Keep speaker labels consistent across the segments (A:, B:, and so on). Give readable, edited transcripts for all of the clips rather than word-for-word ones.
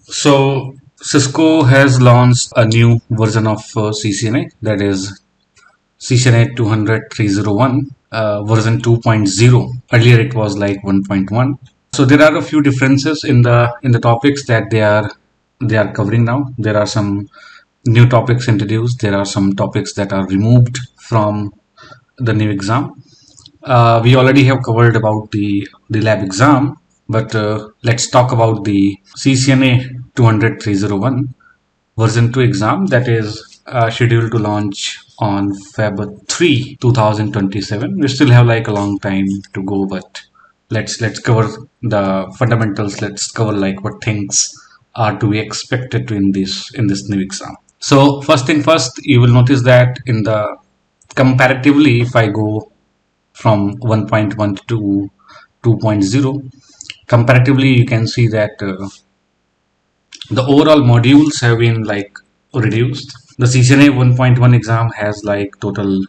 A: So Cisco has launched a new version of CCNA, that is CCNA 200.301 version 2.0. Earlier it was like 1.1. So there are a few differences in the topics that they are covering now. There are some new topics introduced. There are some topics that are removed from the new exam. We already have covered about the lab exam, but let's talk about the CCNA 200.301 version 2 exam that is scheduled to launch on Feb 3, 2027. We still have like a long time to go, but let's cover the fundamentals. Let's cover like what things are to be expected to in this new exam. So first thing first, you will notice that in the comparatively, if I go from 1.1 to 2.0, comparatively you can see that the overall modules have been like reduced. The CCNA 1.1 exam has like total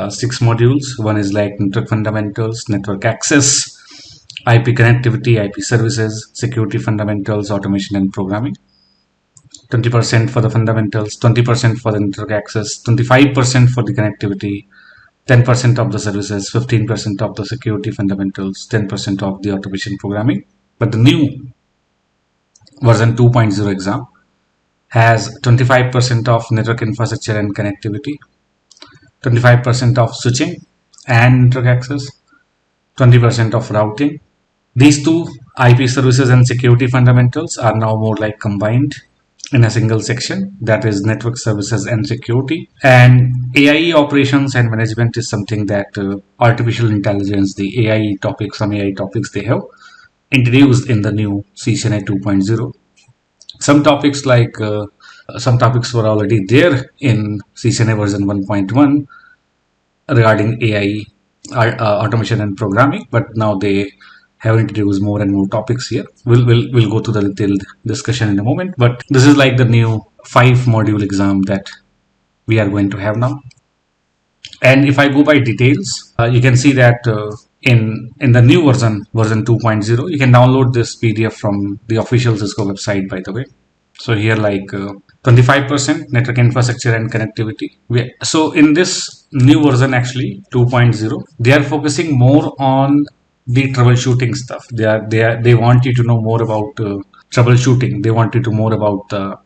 A: 6 modules. One is like network fundamentals, network access, IP connectivity, IP services, security fundamentals, automation and programming. 20% for the fundamentals, 20% for the network access, 25% for the connectivity, 10% of the services, 15% of the security fundamentals, 10% of the automation programming. But the new version 2.0 exam has 25% of network infrastructure and connectivity, 25% of switching and network access, 20% of routing. These two, IP services and security fundamentals, are now more like combined in a single section, that is network services and security. And AI operations and management is something that artificial intelligence, the AI topics, some AI topics they have introduced in the new CCNA 2.0. Some topics like some topics were already there in CCNA version 1.1 regarding AI, automation and programming, but now they have introduced more and more topics here. We'll go to the detailed discussion in a moment, but this is like the new 5 module exam that we are going to have now. And if I go by details, you can see that in the new version 2.0, you can download this PDF from the official Cisco website, by the way. So here like 25% network infrastructure and connectivity. So in this new version, actually 2.0, they are focusing more on the troubleshooting stuff. They want you to know more about troubleshooting. They want you to more about the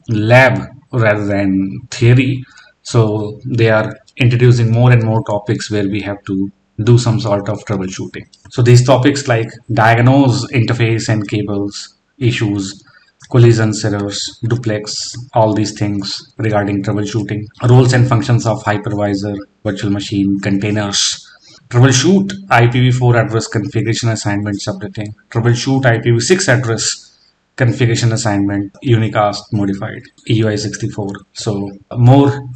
A: lab rather than theory. So they are introducing more and more topics where we have to do some sort of troubleshooting. So these topics like diagnose interface and cables issues, collisions, errors, duplex, all these things regarding troubleshooting, roles and functions of hypervisor, virtual machine, containers, troubleshoot IPv4 address configuration assignment subnetting, troubleshoot IPv6 address configuration assignment, unicast modified, EUI64. So more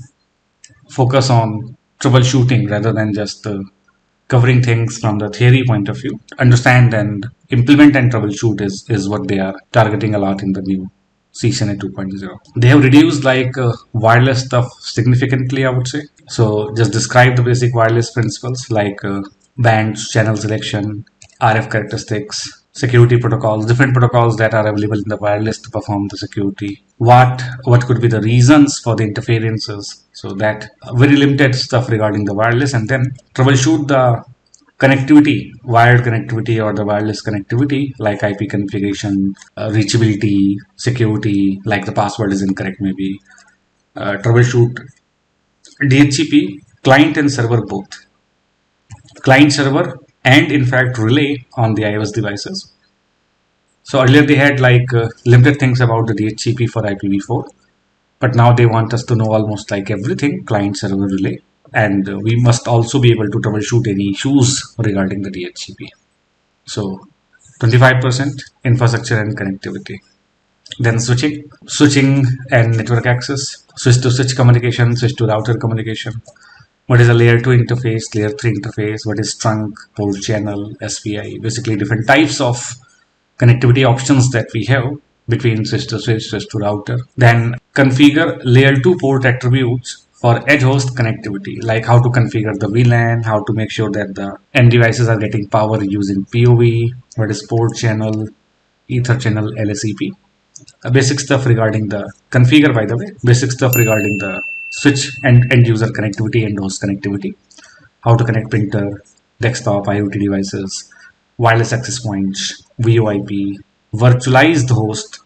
A: focus on troubleshooting rather than just covering things from the theory point of view. Understand and implement and troubleshoot is what they are targeting a lot in the new CCNA 2.0. They have reduced like wireless stuff significantly, I would say. So just describe the basic wireless principles like bands, channel selection, RF characteristics, security protocols, different protocols that are available in the wireless to perform the security. What could be the reasons for the interferences? So that very limited stuff regarding the wireless, and then troubleshoot the connectivity, wired connectivity or the wireless connectivity, like IP configuration, reachability, security, like the password is incorrect maybe. Troubleshoot DHCP, client and server both. Client server and in fact relay on the iOS devices. So earlier they had like limited things about the DHCP for IPv4, but now they want us to know almost like everything, client server relay, and we must also be able to troubleshoot any issues regarding the DHCP. So 25% infrastructure and connectivity. Then switching and network access, switch to switch communication, switch to router communication. What is a layer 2 interface, layer 3 interface, what is trunk, port channel, SPI, basically different types of connectivity options that we have between switch to switch, switch to router. Then configure layer 2 port attributes for edge host connectivity, like how to configure the VLAN, how to make sure that the end devices are getting power using POV, what is port channel, ether channel, LSEP. Basic stuff regarding the configure, by the way, basic stuff regarding the switch and end user connectivity and host connectivity, how to connect printer, desktop, IoT devices, wireless access points, VoIP, virtualized host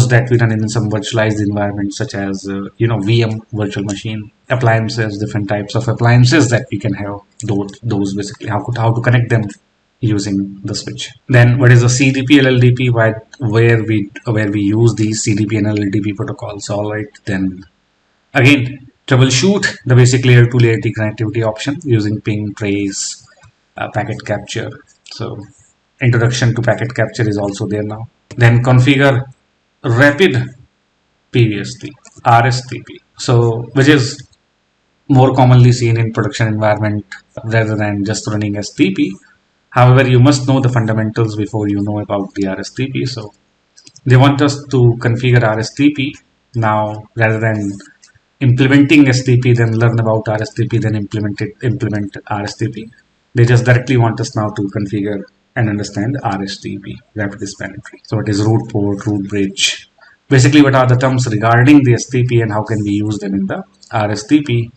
A: that we run in some virtualized environments such as VM virtual machine, appliances, different types of appliances that we can have. Those basically how to connect them using the switch. Then what is the CDP LLDP? Where we use these CDP and LLDP protocols. All right. Then again, troubleshoot the basic layer 2 layer 3 connectivity option using ping, trace, packet capture. So introduction to packet capture is also there now. Then configure rapid PVST, RSTP. So which is more commonly seen in production environment rather than just running STP. However, you must know the fundamentals before you know about the RSTP. So they want us to configure RSTP now rather than implementing STP, then learn about RSTP, then implement RSTP. They just directly want us now to configure and understand RSTP, rapid span entry. So it is root port, root bridge. Basically, what are the terms regarding the STP and how can we use them in the RSTP?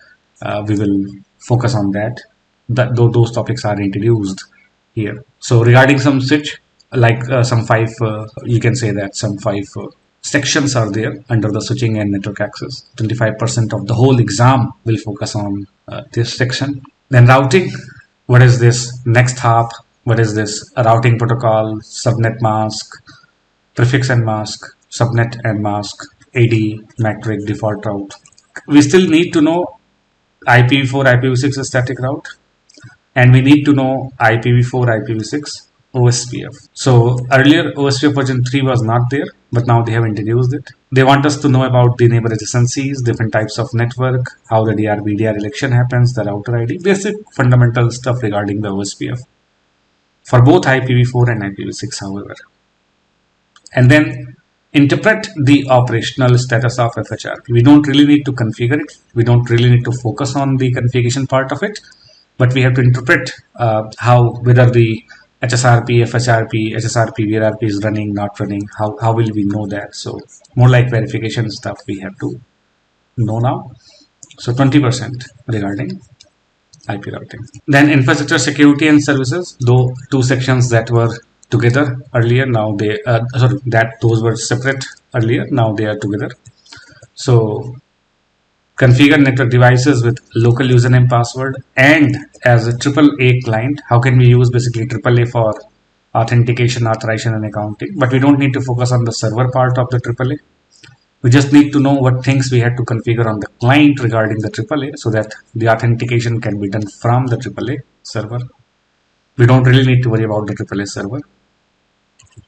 A: We will focus on that. Those topics are introduced here. So regarding some switch, like some five, you can say that some five sections are there under the switching and network access. 25% of the whole exam will focus on this section. Then routing, what is this next hop? What is this routing protocol, subnet mask, prefix and mask, subnet and mask, AD, metric, default route. We still need to know IPv4, IPv6 static route, and we need to know IPv4, IPv6 OSPF. So earlier OSPF version 3 was not there, but now they have introduced it. They want us to know about the neighbor adjacencies, different types of network, how the DR-BDR election happens, the router ID, basic fundamental stuff regarding the OSPF for both IPv4 and IPv6, however. And then interpret the operational status of FHRP. We don't really need to configure it. We don't really need to focus on the configuration part of it, but we have to interpret whether the HSRP, FHRP, SSRP, VRRP is running, not running. How will we know that? So more like verification stuff we have to know now. So 20% regarding IP routing. Then infrastructure security and services, though two sections that were together earlier, now they those were separate earlier, now they are together. So configure network devices with local username password and as a AAA client. How can we use basically AAA for authentication, authorization and accounting? But we don't need to focus on the server part of the AAA. We just need to know what things we had to configure on the client regarding the AAA so that the authentication can be done from the AAA server. We don't really need to worry about the AAA server.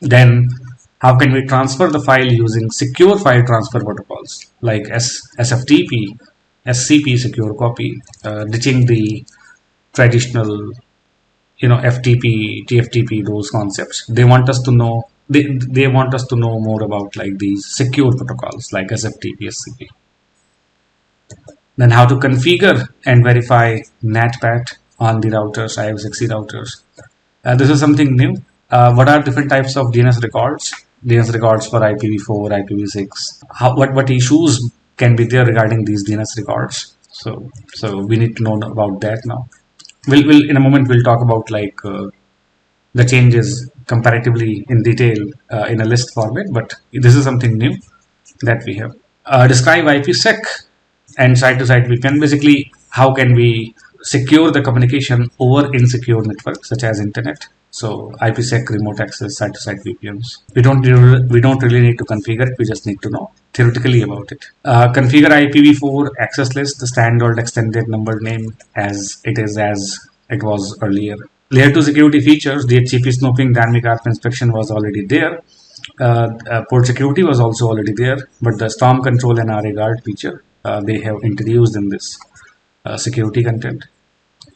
A: Then how can we transfer the file using secure file transfer protocols like SFTP, SCP, secure copy, ditching the traditional FTP, TFTP, those concepts. They want us to know they want us to know more about like these secure protocols like SFTP, SCP. Then how to configure and verify NATPAT on the routers, IF6 routers. This is something new. What are different types of DNS records? DNS records for IPv4, IPv6. What issues can be there regarding these DNS records? So we need to know about that now. We'll in a moment we'll talk about like the changes comparatively in detail in a list format, but this is something new that we have. Describe IPsec and site-to-site VPN. Basically, how can we secure the communication over insecure networks such as internet? So IPsec, remote access, site-to-site VPNs. We don't really need to configure it. We just need to know theoretically about it. Configure IPv4 access list, the standard extended number name as it was earlier. Layer 2 security features, DHCP snooping, dynamic ARP inspection was already there. Port security was also already there, but the storm control and RA guard feature they have introduced in this security content.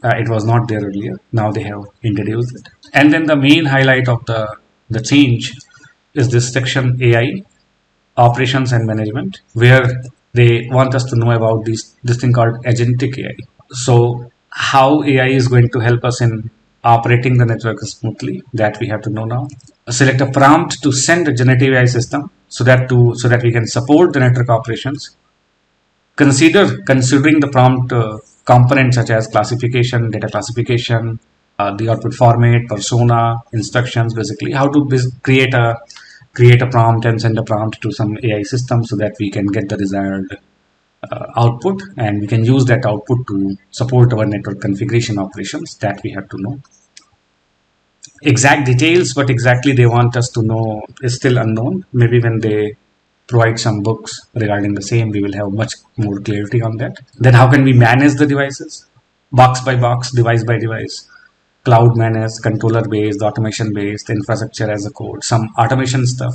A: It was not there earlier. Now they have introduced it. And then the main highlight of the change is this section AI, operations and management, where they want us to know about this thing called agentic AI. So how AI is going to help us in operating the network smoothly, that we have to know now. Select a prompt to send a generative AI system. so that we can support the network operations. Considering the prompt components such as classification, data classification, the output format, persona, instructions, basically how to create a prompt and send a prompt to some AI system so that we can get the desired output, and we can use that output to support our network configuration operations. That we have to know. Exact details, what exactly they want us to know is still unknown. Maybe when they provide some books regarding the same, we will have much more clarity on that. Then how can we manage the devices? Box by box, device by device, cloud managed, controller based, automation based, infrastructure as a code, some automation stuff.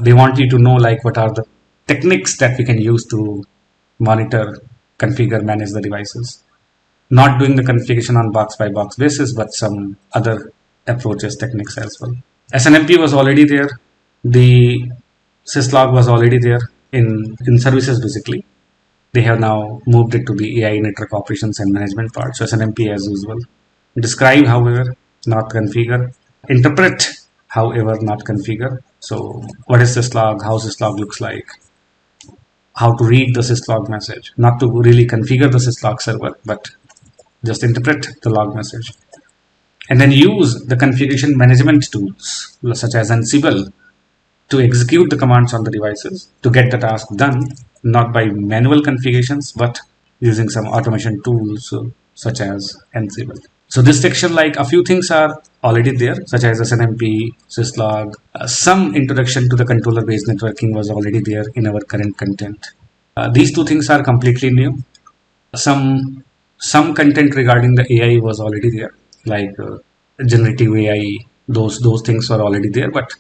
A: They want you to know like what are the techniques that we can use to monitor, configure, manage the devices. Not doing the configuration on box by box basis, but some other approaches, techniques as well. SNMP was already there. The syslog was already there in services basically. They have now moved it to the AI network operations and management part. So SNMP as usual. Describe, however, not configure. Interpret, however, not configure. So what is syslog? How syslog looks like? How to read the syslog message? Not to really configure the syslog server, but just interpret the log message. And then use the configuration management tools such as Ansible to execute the commands on the devices to get the task done, not by manual configurations, but using some automation tools such as Ansible. So this section, like a few things are already there, such as SNMP, syslog. Some introduction to the controller-based networking was already there in our current content. These two things are completely new. Some content regarding the AI was already there, like generative AI. Those things were already there, but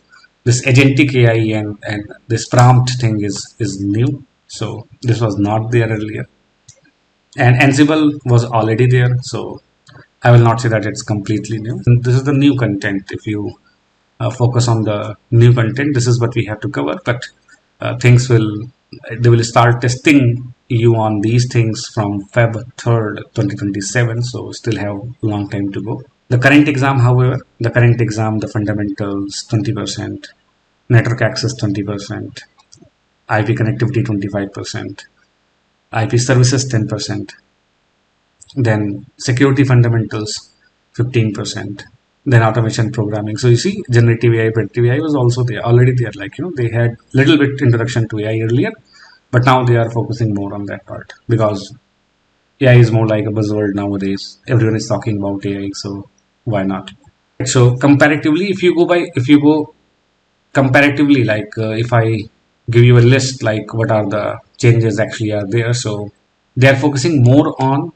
A: this agentic AI and this prompt thing is new. So this was not there earlier. And Ansible was already there, so I will not say that it's completely new. And this is the new content. If you focus on the new content, this is what we have to cover. But they will start testing you on these things from Feb 3rd, 2027. So still have a long time to go. The current exam, however, the fundamentals 20%, network access 20%, IP connectivity 25%, IP services 10%, then security fundamentals 15%, then automation programming. So you see, generative AI, predictive AI was also there, already there. Like, they had little bit introduction to AI earlier, but now they are focusing more on that part because AI is more like a buzzword nowadays. Everyone is talking about AI, so why not? So comparatively, if you go comparatively, like if I give you a list, like what are the changes actually are there. So they are focusing more on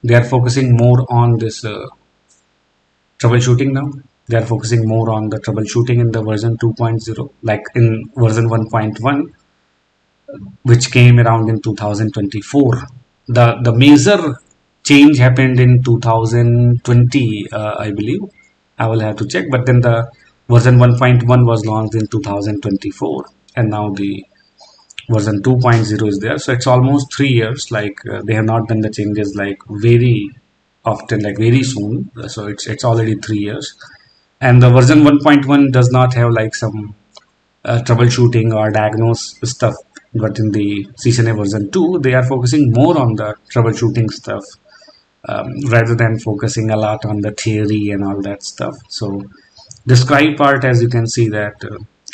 A: this troubleshooting now. They are focusing more on the troubleshooting in the version 2.0, like in version 1.1, which came around in 2024. The major change happened in 2020, I believe. I will have to check, but then the version 1.1 was launched in 2024, and now the version 2.0 is there. So it's almost 3 years. Like they have not done the changes like very often, like very soon. So it's already 3 years, and the version 1.1 does not have like some troubleshooting or diagnose stuff. But in the CCNA version 2, they are focusing more on the troubleshooting stuff rather than focusing a lot on the theory and all that stuff. So describe part, as you can see that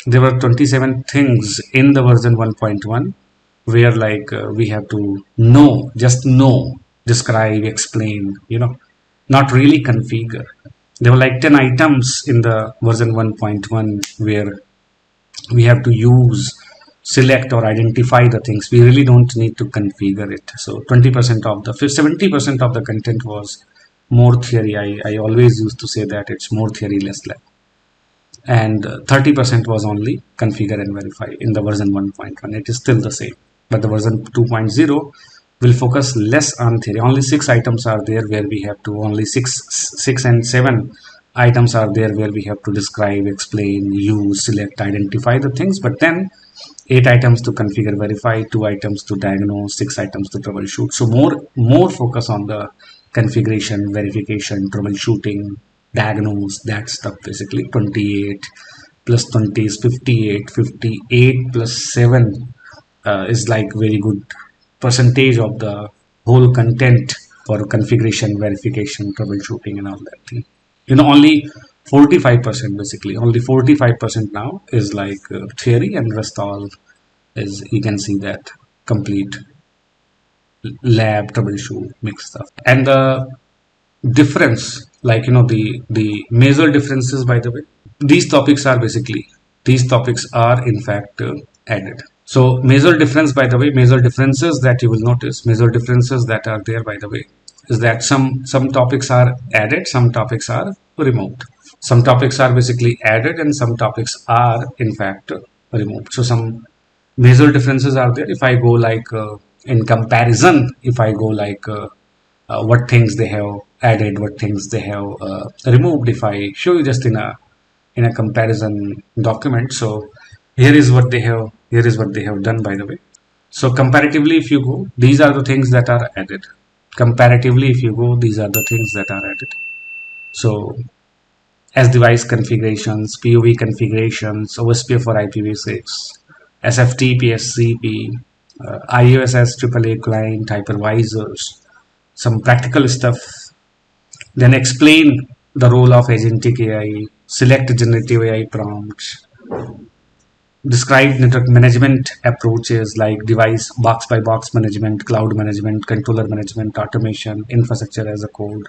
A: there were 27 things in the version 1.1 where like we have to just know, describe, explain, not really configure. There were like 10 items in the version 1.1 where we have to select or identify the things. We really don't need to configure it. So 70% of the content was more theory. I always used to say that it's more theory, less lab. And 30% was only configure and verify in the version 1.1. It is still the same, but the version 2.0 will focus less on theory. Only 6 items are there where we have to, only 6 and 7 items are there where we have to describe, explain, use, select, identify the things. But then 8 items to configure, verify, 2 items to diagnose, 6 items to troubleshoot. So more focus on the configuration, verification, troubleshooting, diagnose, that stuff basically. 28 plus 20 is 58. 58 plus 7 is like very good percentage of the whole content for configuration, verification, troubleshooting, and all that thing. Only 45% basically. Only 45% now is like theory, and rest all is, you can see that, complete lab troubleshoot mixed stuff. And the difference, like the major differences, by the way, these topics are in fact added. So major difference, by the way, major differences that you will notice, major differences that are there, by the way, is that some topics are added, some topics are removed. Some topics are basically added and some topics are in fact removed. So some major differences are there. If I go like in comparison, if I go like what things they have added, what things they have removed, if I show you just in a comparison document. So here is what they have done, by the way. So comparatively, if you go, these are the things that are added. Comparatively, if you go, these are the things that are added. So as device configurations, POV configurations, OSPF for IPv6, SFT, PSCP, iOS AAA client, hypervisors, some practical stuff. Then explain the role of agentic AI, select generative AI prompts, describe network management approaches like device box by box management, cloud management, controller management, automation, infrastructure as a code.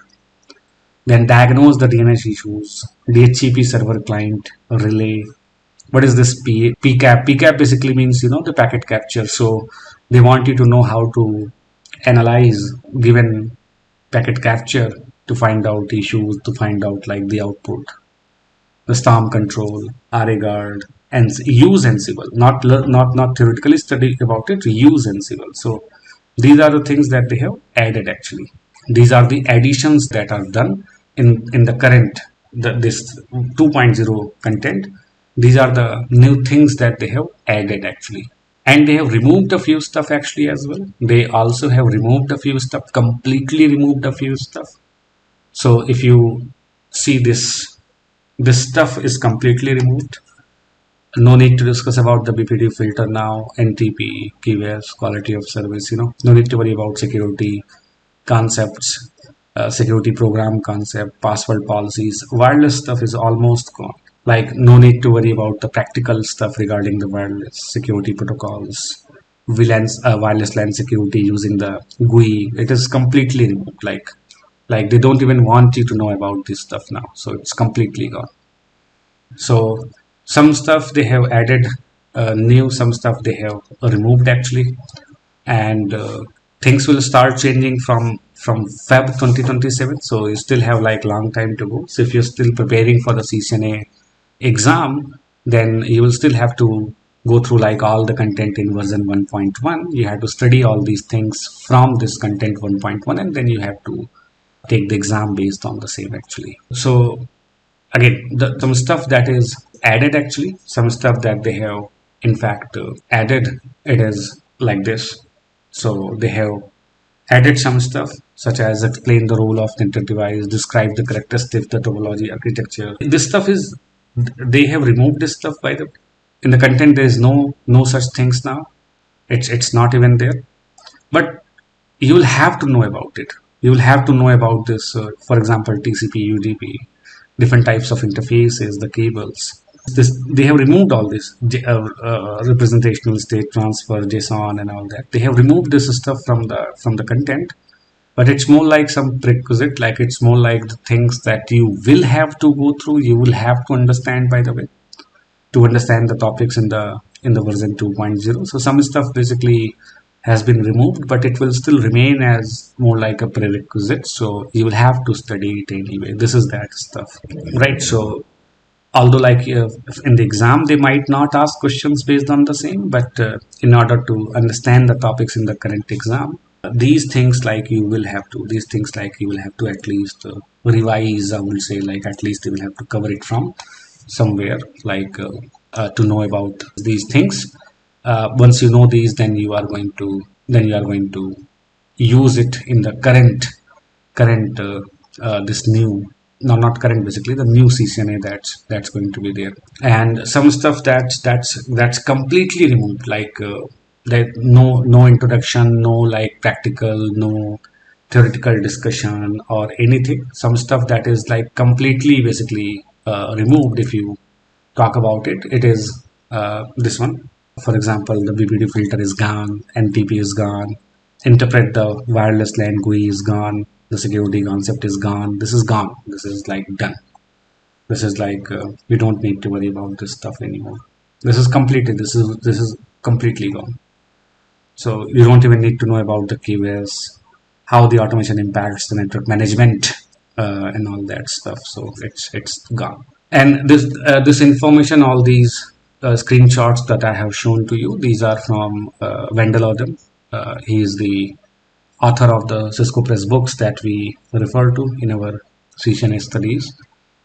A: Then diagnose the DNS issues, DHCP server client, relay. What is this PCAP? PCAP basically means, the packet capture. So they want you to know how to analyze given packet capture to find out issues, to find out like the output. The storm control, RA guard, and use Ansible. Not theoretically study about it, use Ansible. So these are the things that they have added actually. These are the additions that are done in the current this 2.0 content. These are the new things that they have added actually. And they have removed a few stuff actually as well. They also have removed a few stuff, completely removed a few stuff. So if you see this stuff is completely removed. No need to discuss about the BPD filter now, NTP, keywords, quality of service, no need to worry about security concepts, security program concept, password policies. Wireless stuff is almost gone. Like no need to worry about the practical stuff regarding the wireless security protocols, wireless LAN security using the GUI. It is completely removed. Like they don't even want you to know about this stuff now. So it's completely gone. So some stuff they have added new, some stuff they have removed actually, and things will start changing from Feb 2027. So you still have like long time to go. So if you're still preparing for the CCNA exam, then you will still have to go through like all the content in version 1.1. You have to study all these things from this content 1.1, and then you have to take the exam based on the same actually. So again, some stuff that is added actually, some stuff that they have in fact added, it is like this. So they have added some stuff such as explain the role of network device, describe the characteristics, the topology, architecture. This stuff is, they have removed this stuff by the, in the content there is no such things now. It's not even there. But you will have to know about it. You will have to know about this, for example, TCP, UDP, different types of interfaces, the cables. They have removed all this representational state transfer, JSON, and all that. They have removed this stuff from the content, but it's more like some prerequisite. Like it's more like the things that you will have to go through. You will have to understand, by the way, to understand the topics in the version 2.0. So some stuff basically has been removed, but it will still remain as more like a prerequisite. So you will have to study it anyway. This is that stuff, right? So although like in the exam they might not ask questions based on the same, but in order to understand the topics in the current exam, these things like you will have to at least revise. I would say like at least you will have to cover it from somewhere, like to know about these things. Once you know these, then you are going to use it in the current this new no, not current, basically the new CCNA that's going to be there. And some stuff that's completely removed, like that no introduction, no like practical, no theoretical discussion or anything. Some stuff that is like completely basically removed. If you talk about it, it is this one. For example, the BPD filter is gone, NTP is gone, interpret the wireless LAN GUI is gone, the security concept is gone. This is gone. This is like done. This is like you don't need to worry about this stuff anymore. This is completed. This is completely gone. So you don't even need to know about the QoS, how the automation impacts the network management, and all that stuff. So it's gone. And this information, all these screenshots that I have shown to you, these are from Wendell Odom. He is the author of the Cisco Press books that we refer to in our CCNA studies.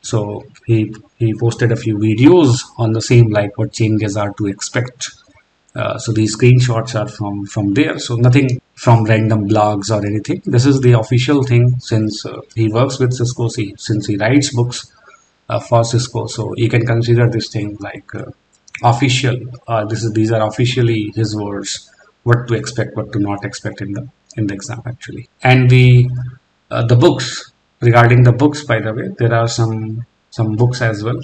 A: So he posted a few videos on the same, like what changes are to expect. So these screenshots are from there. So nothing from random blogs or anything. This is the official thing, since he works with Cisco, since he writes books for Cisco. So you can consider this thing like official. These are officially his words. What to expect, what to not expect in the exam actually. And the books, regarding the books, by the way, there are some books as well.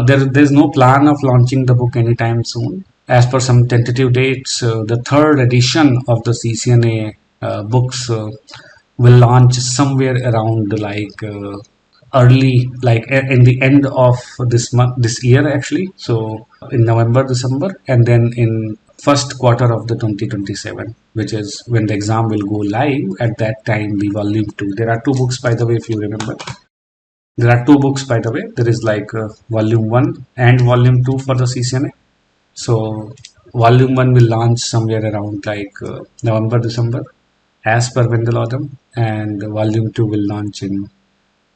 A: There's no plan of launching the book anytime soon. As per some tentative dates, the third edition of the CCNA books will launch somewhere around like early, like in the end of this month, this year actually. So in November, December, and then in first quarter of the 2027, which is when the exam will go live. At that time, the volume 2. There are two books, by the way, if you remember. There are two books, by the way. There is like volume 1 and volume 2 for the CCNA. So volume 1 will launch somewhere around like November, December, as per Wendell Odom, and volume 2 will launch in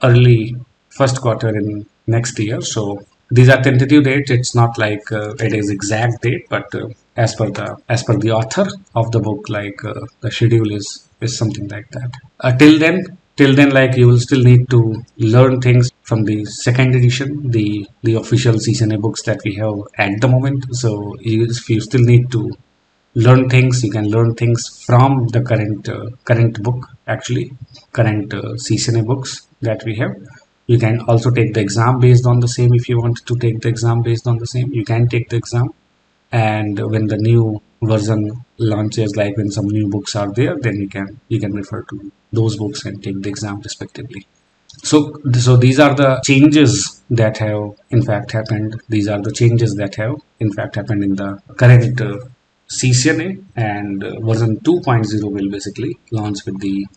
A: early first quarter in next year. So these are tentative dates. It's not like it is exact date, but as per the author of the book, like the schedule is something like that. Till then, like you will still need to learn things from the second edition, the official CCNA books that we have at the moment. So if you still need to learn things, you can learn things from the current book, actually current CCNA books that we have. You can also take the exam based on the same. If you want to take the exam based on the same, you can take the exam. And when the new version launches, like when some new books are there, then you can refer to those books and take the exam respectively. So these are the changes that have in fact happened. These are the changes that have in fact happened in the current CCNA, and version 2.0 will basically launch with the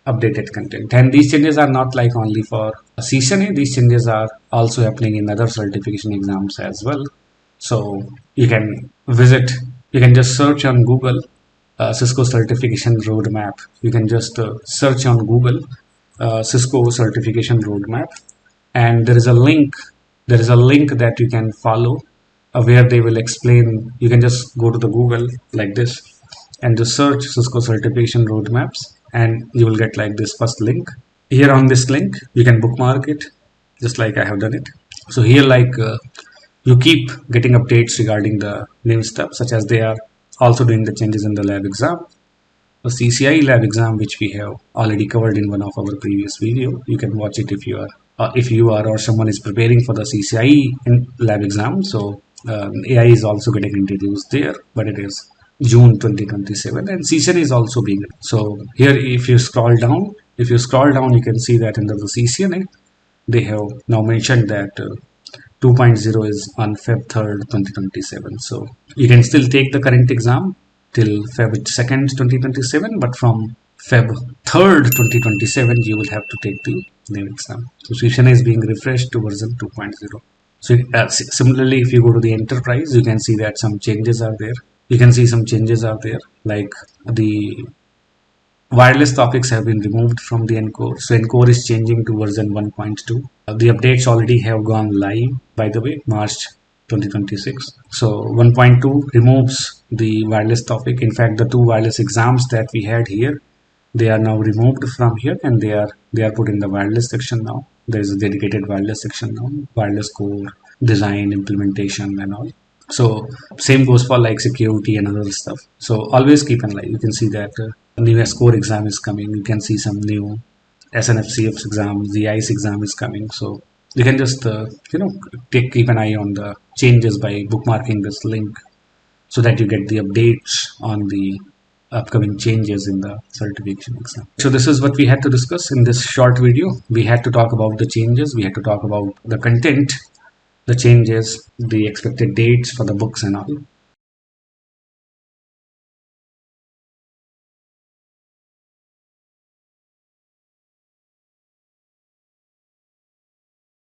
A: updated content. And these changes are not like only for CCNA. These changes are also happening in other certification exams as well. So you can just search on Google Cisco Certification Roadmap. You can just search on Google Cisco Certification Roadmap, and there is a link that you can follow where they will explain. You can just go to the Google like this and just search Cisco Certification Roadmaps, and you will get like this first link. Here on this link, you can bookmark it just like I have done it. So here, like you keep getting updates regarding the new stuff, such as they are also doing the changes in the lab exam. The CCI lab exam, which we have already covered in one of our previous video. You can watch it if you are or someone is preparing for the CCI lab exam. So AI is also getting introduced there, but it is June 2027, and CCNA is also being. So here, if you scroll down, you can see that under the CCNA, they have now mentioned that 2.0 is on Feb 3rd, 2027. So you can still take the current exam till Feb 2nd, 2027, but from Feb 3rd, 2027, you will have to take the new exam. So CCNA is being refreshed to version 2.0. So similarly, if you go to the enterprise, you can see that some changes are there. You can see some changes are there, like the wireless topics have been removed from the Encore. So Encore is changing to version 1.2. The updates already have gone live, by the way, March 2026. So 1.2 removes the wireless topic. In fact, the two wireless exams that we had here, they are now removed from here, and they are put in the wireless section now. There is a dedicated wireless section now, wireless core, design, implementation, and all. So same goes for like security and other stuff. So always keep an eye. You can see that a new core exam is coming. You can see some new SNFCF exam, the ICE exam is coming. So you can just keep an eye on the changes by bookmarking this link, so that you get the updates on the upcoming changes in the certification exam. So this is what we had to discuss in this short video. We had to talk about the changes, we had to talk about the content, the changes, the expected dates for the books and all.